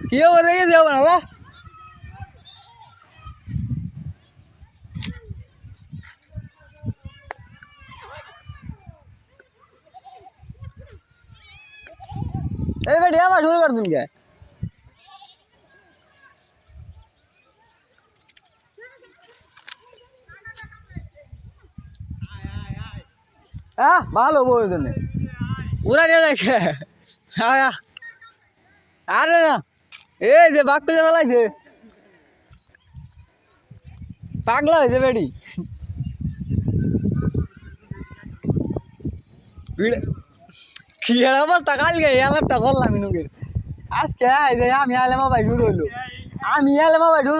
কি হবে রে যাবো না লা এই বেটি আমার শুরু কর তুমি কে হ্যাঁ ভালো বই তুমি পুরা নিয়ে দেখে আরে না এই যে বাঘ পেলে চালাইছে পাগলা হয়েছে বেটি কি অবস্থা কালকে এলাপটা করলাম ইনুকের আজকে আমি আলে মাবাই শুরু হইলো আমি এলে মাবাই শুরু